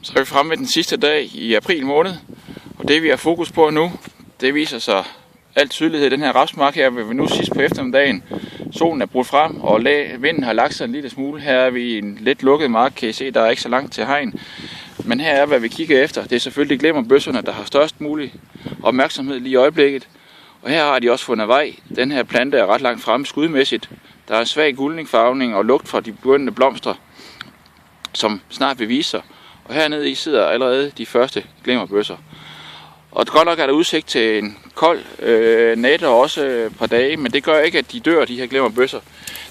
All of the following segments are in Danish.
Så er vi fremme med den sidste dag i april måned, og det vi har fokus på nu, det viser sig alt tydelighed i den her rapsmark her, hvor vi nu sidst på eftermiddagen. Solen er brudt frem, og vinden har lagt sig en lille smule. Her er vi i en lidt lukket mark, kan I se, der er ikke så langt til hegn. Men her er, hvad vi kigger efter. Det er selvfølgelig glimmerbøsserne, der har størst mulig opmærksomhed lige i øjeblikket. Og her har de også fundet vej. Den her plante er ret langt fremme skudmæssigt. Der er en svag guldningfarvning og lugt fra de begyndende blomster, som snart vil vise sig. Og hernede i sidder allerede de første glimmerbøsser. Og godt nok er der udsigt til en kold nat og også et par dage, men det gør ikke, at de dør, de her glimmerbøsser.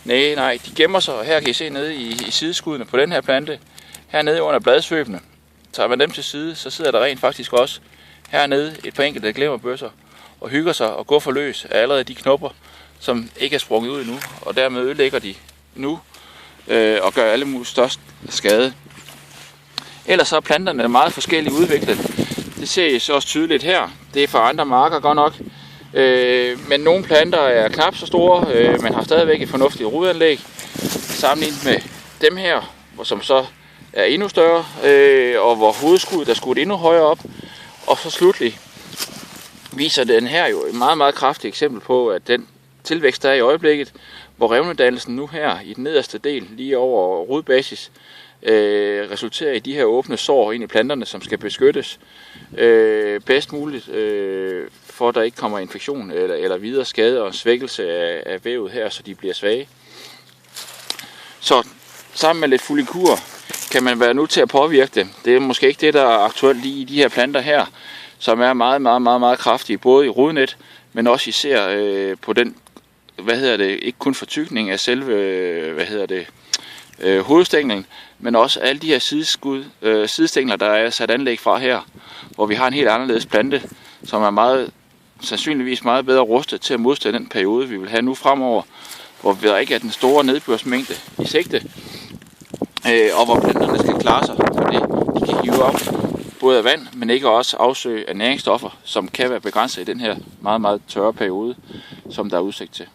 Nej, de gemmer sig, og her kan I se nede i sideskuddene på den her plante, hernede under bladsvøbene. Tager man dem til side, så sidder der rent faktisk også hernede et par enkelte glimmerbøsser og hygger sig og går for løs af allerede de knopper, som ikke er sprunget ud endnu, og dermed ødelægger de nu og gør alle mulige størst skade. Ellers så er planterne meget forskelligt udviklet. Det ser I så også tydeligt her. Det er fra andre marker godt nok. Men nogle planter er knap så store, men har stadigvæk et fornuftigt rodanlæg. Sammenlignet med dem her, som så er endnu større, og hvor hovedskuddet er skudt endnu højere op. Og så slutlig viser den her jo et meget, meget kraftigt eksempel på, at den tilvækst, der er i øjeblikket, hvor revnedannelsen nu her i den nederste del, lige over rodbasis, resulterer i de her åbne sår ind i planterne, som skal beskyttes bedst muligt, for at der ikke kommer infektion eller videre skade og svækkelse af vævet her, så de bliver svage. Så sammen med lidt follikur kan man være nødt til at påvirke det. Det er måske ikke det, der er aktuelt lige i de her planter her, som er meget, meget, meget, meget kraftige, både i rodnet, men også især på den, ikke kun fortykning af selve, hovedstænglen, men også alle de her sidestængler, der er sat anlæg fra her, hvor vi har en helt anderledes plante, som er sandsynligvis meget bedre rustet til at modstå den periode, vi vil have nu fremover, hvor der ikke er den store nedbørsmængde i sigte, og hvor planterne skal klare sig, fordi de kan hive op både af vand, men ikke også afsøge af næringsstoffer, som kan være begrænset i den her meget, meget tørre periode, som der er udsigt til.